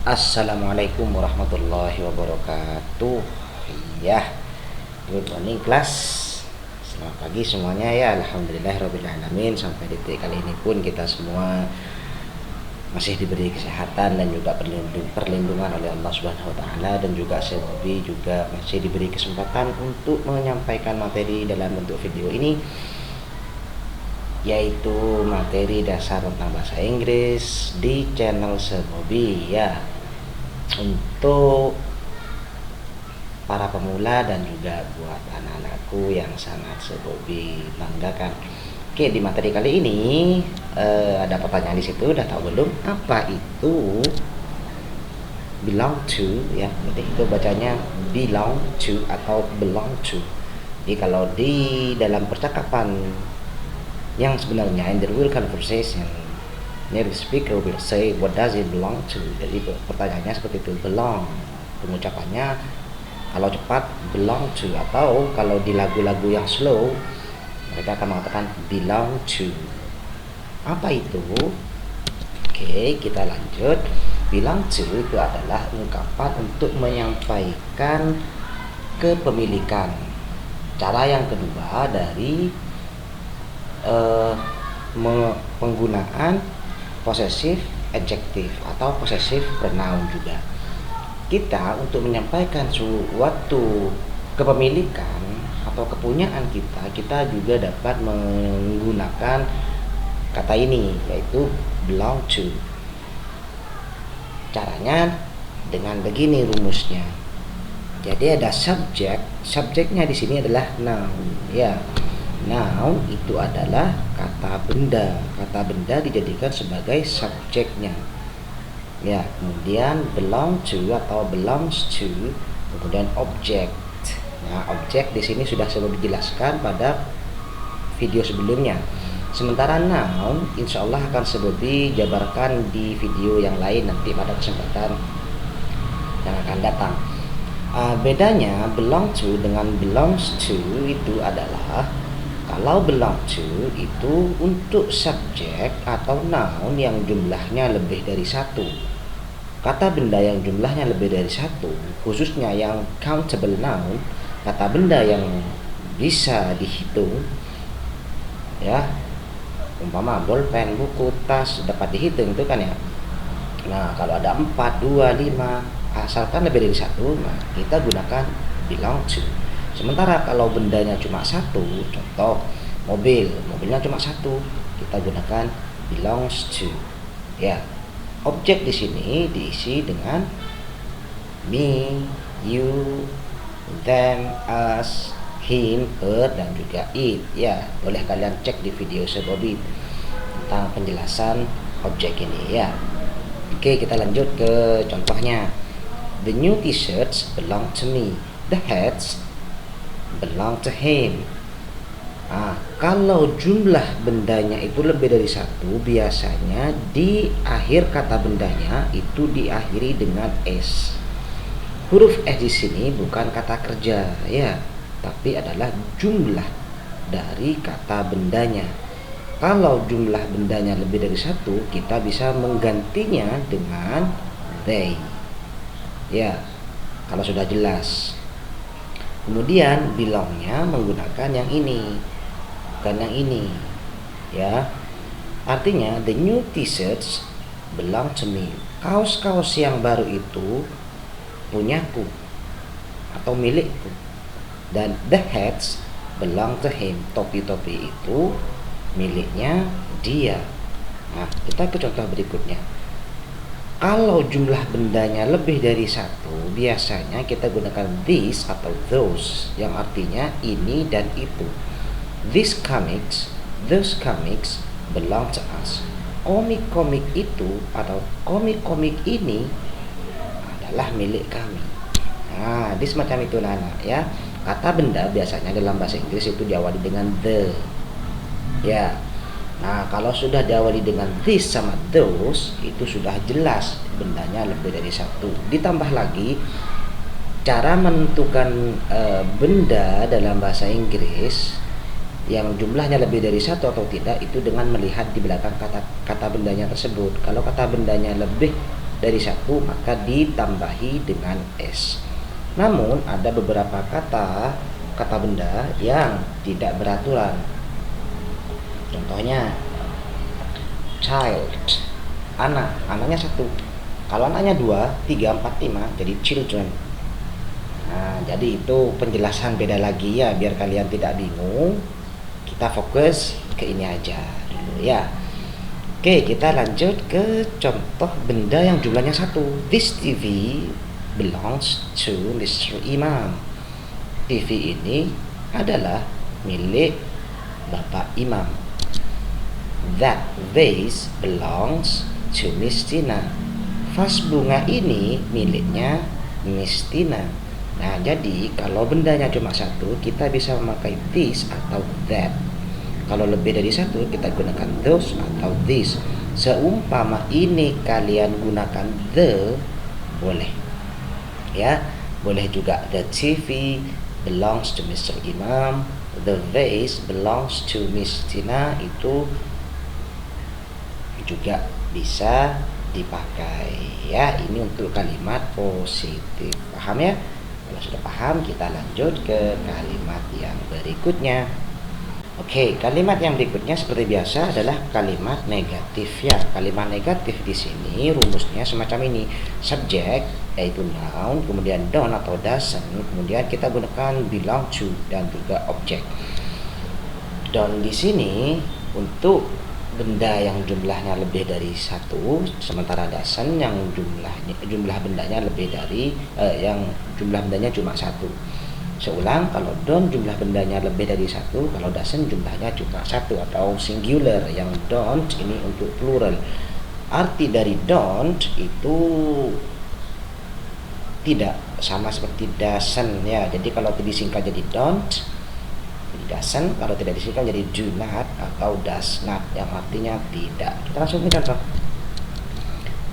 Assalamualaikum warahmatullahi wabarakatuh. Ya, good morning class. Selamat pagi semuanya ya. Alhamdulillahirobbilalamin. Sampai detik kali ini pun kita semua masih diberi kesehatan dan juga perlindungan oleh Allah Subhanahu wa taala, dan juga Selby juga masih diberi kesempatan untuk menyampaikan materi dalam bentuk video ini, yaitu materi dasar tentang bahasa Inggris di channel Selby ya, untuk para pemula dan juga buat anak-anakku yang sangat Selby banggakan. Oke, di materi kali ini ada pertanyaan di situ, udah tahu belum apa itu belong to ya? Jadi itu bacanya belong to atau belong to. Jadi kalau di dalam percakapan yang sebenarnya in the real conversation, native speaker will say what does it belong to. Jadi pertanyaannya seperti itu, belong. Pengucapannya kalau cepat belong to, atau kalau di lagu-lagu yang slow mereka akan mengatakan belong to. Apa itu? Oke, kita lanjut. Belong to itu adalah ungkapan untuk menyampaikan kepemilikan. Cara yang kedua dari penggunaan possessive adjective atau possessive pronoun juga. Kita untuk menyampaikan suatu kepemilikan atau kepunyaan kita juga dapat menggunakan kata ini, yaitu belong to. Caranya dengan begini rumusnya. Jadi ada subjeknya di sini adalah noun ya. Noun itu adalah kata benda. Kata benda dijadikan sebagai subjeknya. Ya, kemudian belong to atau belongs to, kemudian object. Nah, objek di sini sudah saya dijelaskan pada video sebelumnya. Sementara noun insya Allah akan seperti jabarkan di video yang lain nanti pada kesempatan yang akan datang. Bedanya belong to dengan belongs to itu adalah, kalau belong to itu untuk subjek atau noun yang jumlahnya lebih dari satu. Kata benda yang jumlahnya lebih dari satu, khususnya yang countable noun, kata benda yang bisa dihitung ya, umpama bolpen, buku, tas dapat dihitung itu kan ya. Nah, kalau ada 4, 2, 5 asalkan lebih dari satu, nah kita gunakan belong to. Sementara kalau bendanya cuma satu, contoh mobilnya cuma satu, kita gunakan belongs to ya. Objek di sini diisi dengan me, you, them, us, him, her, dan juga it ya. Boleh kalian cek di video Selby tentang penjelasan objek ini ya. Oke, kita lanjut ke contohnya. The new t-shirts belong to me. The hats belong to him. Kalau jumlah bendanya itu lebih dari satu, biasanya di akhir kata bendanya itu diakhiri dengan s. Huruf s di sini bukan kata kerja ya, tapi adalah jumlah dari kata bendanya. Kalau jumlah bendanya lebih dari satu, kita bisa menggantinya dengan they ya, kalau sudah jelas. Kemudian belongnya menggunakan yang ini, bukan yang ini ya. Artinya the new t-shirts belong to me. Kaos-kaos yang baru itu punyaku atau milikku. Dan the hats belong to him. Topi-topi itu miliknya dia. Nah, kita ke contoh berikutnya. Kalau jumlah bendanya lebih dari satu, biasanya kita gunakan this atau those, yang artinya ini dan itu. These comics, those comics belong to us. Komik-komik itu atau komik-komik ini adalah milik kami. Nah, this macam itu Nana ya. Kata benda biasanya dalam bahasa Inggris itu diawali dengan the ya. Nah, kalau sudah diawali dengan this sama those, itu sudah jelas bendanya lebih dari satu. Ditambah lagi cara menentukan benda dalam bahasa Inggris yang jumlahnya lebih dari satu atau tidak itu dengan melihat di belakang kata bendanya tersebut. Kalau kata bendanya lebih dari satu maka ditambahi dengan s. Namun ada beberapa kata benda yang tidak beraturan. Contohnya child, anaknya satu. Kalau anaknya 2, 3, 4, 5 jadi children. Nah, jadi itu penjelasan beda lagi ya, biar kalian tidak bingung. Kita fokus ke ini aja dulu ya. Oke, kita lanjut ke contoh benda yang jumlahnya satu. This TV belongs to Mr. Imam. TV ini adalah milik Bapak Imam. That vase belongs to Miss Tina. Vas bunga ini miliknya Miss Tina. Nah, jadi kalau bendanya cuma satu, kita bisa memakai this atau that. Kalau lebih dari satu, kita gunakan those atau this. Seumpama ini kalian gunakan the, boleh. Ya, boleh juga the TV belongs to Mr. Imam. The vase belongs to Miss Tina, itu juga bisa dipakai ya. Ini untuk kalimat positif, paham ya? Kalau sudah paham, kita lanjut ke kalimat yang berikutnya. Oke, kalimat yang berikutnya seperti biasa adalah kalimat negatif ya. Kalimat negatif di sini rumusnya semacam ini. Subjek yaitu noun, kemudian don't atau doesn't, kemudian kita gunakan belong to dan juga objek. Don't di sini untuk benda yang jumlahnya lebih dari satu, sementara doesn't yang jumlah bendanya lebih dari yang jumlah bendanya cuma satu. Seulang, kalau don't jumlah bendanya lebih dari satu, kalau doesn't jumlahnya cuma satu atau singular. Yang don't ini untuk plural. Arti dari don't itu tidak sama seperti doesn't ya. Jadi kalau disingkat jadi don't, doesn't, kalau tidak disingkat jadi do not atau does not, yang artinya tidak. Kita langsung ke contoh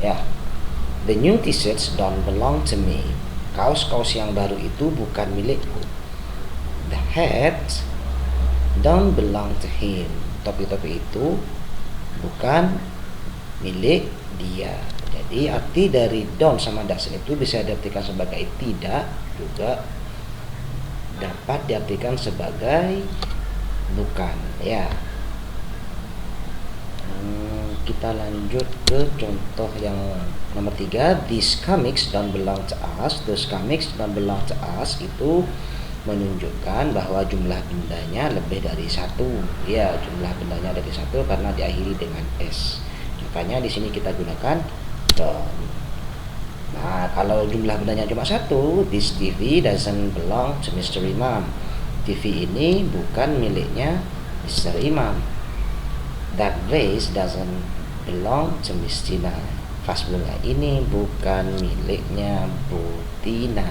ya. The new t-shirts don't belong to me. Kaos-kaos yang baru itu bukan milikku. The hat don't belong to him. Topi-topi itu bukan milik dia. Jadi arti dari don't sama doesn't itu bisa diartikan sebagai tidak, juga dapat diartikan sebagai bukan ya. Kita lanjut ke contoh yang nomor 3. These comics don't belong to us. Those comics don't belong to us itu menunjukkan bahwa jumlah bendanya lebih dari satu ya. Jumlah bendanya dari satu karena diakhiri dengan s. Makanya di sini kita gunakan don't. Nah, kalau jumlah bendanya cuma satu, this TV doesn't belong to Mr. Imam. TV ini bukan miliknya Mr. Imam. That vase doesn't belong to Miss Tina. Vas bunga ini bukan miliknya Bu Tina.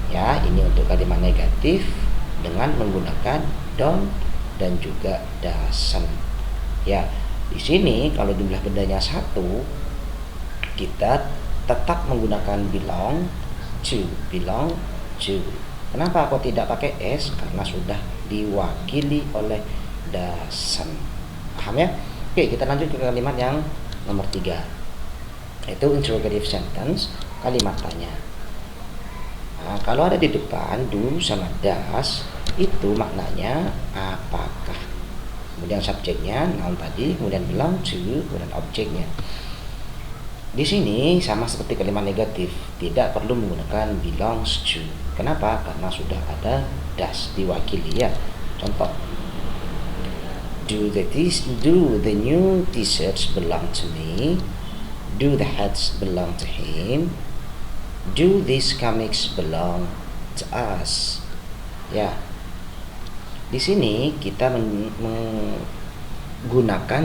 Ya, ini untuk kalimat negatif dengan menggunakan don't dan juga doesn't. Ya, di sini kalau jumlah bendanya satu, kita tetap menggunakan belong to. Kenapa kok tidak pakai s? Karena sudah diwakili oleh doesn't. Paham ya? Oke, kita lanjut ke kalimat yang nomor 3. Itu interrogative sentence, kalimat tanya. Nah, kalau ada di depan do sama does, itu maknanya apakah. Kemudian subjeknya noun tadi, kemudian belong to, kemudian objeknya. Di sini sama seperti kalimat negatif, tidak perlu menggunakan belongs to. Kenapa? Karena sudah ada does diwakili ya. Contoh, do the new t-shirts belong to me? Do the hats belong to him? Do these comics belong to us? Ya, di sini kita menggunakan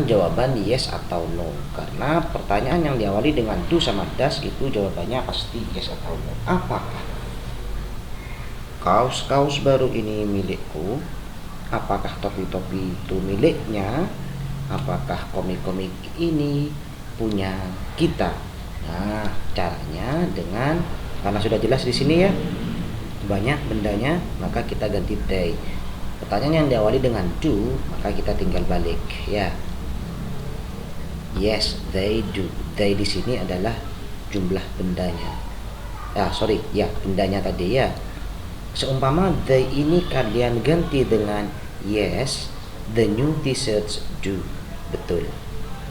jawaban yes atau no, karena pertanyaan yang diawali dengan do sama does itu jawabannya pasti yes atau no. Apakah kaos-kaos baru ini milikku? Apakah topi-topi itu miliknya? Apakah komik-komik ini punya kita? Nah, caranya dengan, karena sudah jelas di sini ya, banyak bendanya, maka kita ganti they. Pertanyaan yang diawali dengan do, maka kita tinggal balik ya. Yes, they do. They di sini adalah jumlah bendanya. Bendanya tadi ya. Seumpama the ini kalian ganti dengan yes, the new t-shirts do. Betul.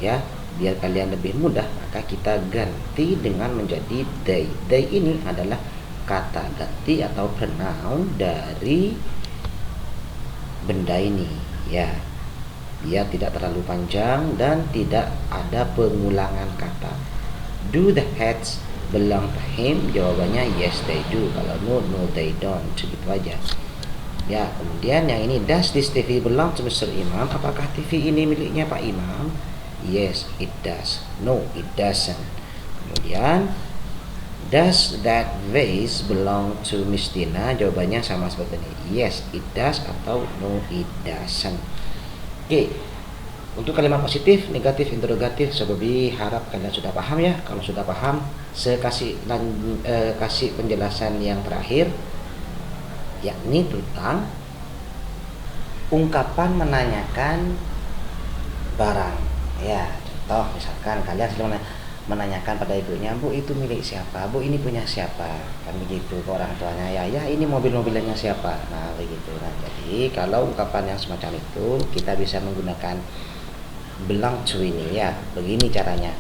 Ya, biar kalian lebih mudah, maka kita ganti dengan menjadi they. They ini adalah kata ganti atau pronoun dari benda ini, ya. Biar tidak terlalu panjang dan tidak ada pengulangan kata. Do the hats belong to him? Jawabannya yes they do. Kalau no they don't. Segitu aja. Ya, kemudian yang ini, does this TV belong to Mr. Imam? Apakah TV ini miliknya Pak Imam? Yes, it does. No, it doesn't. Kemudian, does that vase belong to Miss Tina? Jawabannya sama seperti ini. Yes, it does atau no, it doesn't. Oke. Untuk kalimat positif, negatif, interrogatif, saya harap kalian sudah paham ya. Kalau sudah paham, saya kasih penjelasan yang terakhir, yakni tentang ungkapan menanyakan barang. Ya, contoh misalkan kalian sedang menanyakan pada ibunya, Bu itu milik siapa? Bu ini punya siapa? Kan begitu ke orang tuanya, ya ini mobil-mobilnya siapa? Nah begitu. Nah, jadi kalau ungkapan yang semacam itu kita bisa menggunakan belong to ini ya. Begini caranya.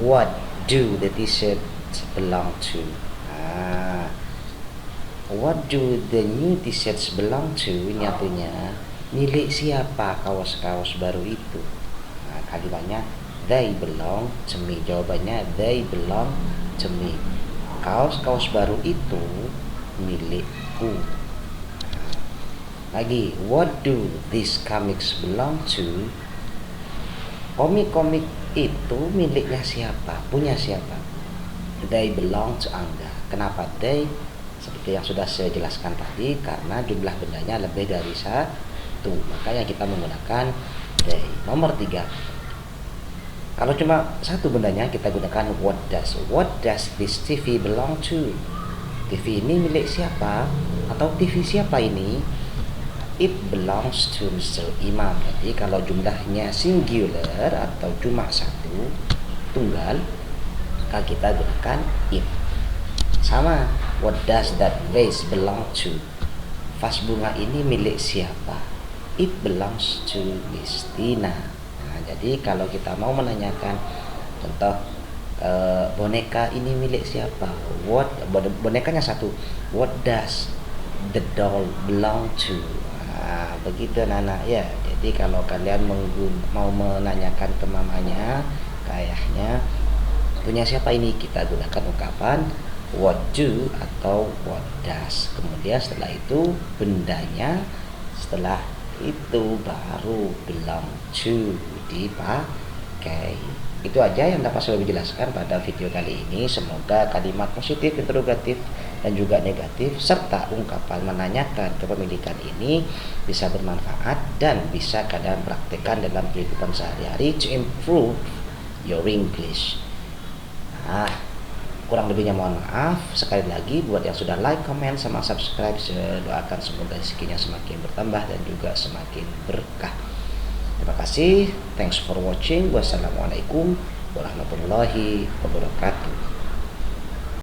What do the t-shirt belong to? What do the new t-shirts belong to? Ini artinya milik siapa kaos-kaos baru itu? Nah, kalimatnya they belong to me. Jawabannya they belong to me. Kaos-kaos baru itu milikku. Lagi, what do these comics belong to? Komik-komik itu miliknya siapa? Punya siapa? They belong to Angga. Kenapa they? Seperti yang sudah saya jelaskan tadi, karena jumlah bendanya lebih dari satu, makanya kita menggunakan they. Nomor 3, kalau cuma satu bendanya kita gunakan what does. What does this TV belong to? TV ini milik siapa? Atau TV siapa ini? It belongs to Mr. Imam. Jadi kalau jumlahnya singular atau cuma satu, tunggal, maka kita gunakan it. Sama, what does that vase belong to? Vas bunga ini milik siapa? It belongs to Miss Tina. Nah, jadi kalau kita mau menanyakan, contoh boneka ini milik siapa? Bonekanya satu. What does the doll belong to? Nah, begitu anak-anak ya. Jadi kalau kalian mau menanyakan ke mamanya, ke ayahnya, punya siapa ini, kita gunakan ungkapan what do atau what does. Kemudian setelah itu bendanya, setelah itu baru belong to dipakai. Itu aja yang dapat saya jelaskan pada video kali ini. Semoga kalimat positif, interrogatif, dan juga negatif serta ungkapan menanyakan kepemilikan ini bisa bermanfaat dan bisa kalian praktekkan dalam kehidupan sehari-hari to improve your English. Nah, kurang lebihnya mohon maaf. Sekali lagi buat yang sudah like, comment, sama subscribe, saya doakan semoga rezekinya semakin bertambah dan juga semakin berkah. Terima kasih. Thanks for watching. Wassalamualaikum warahmatullahi wabarakatuh.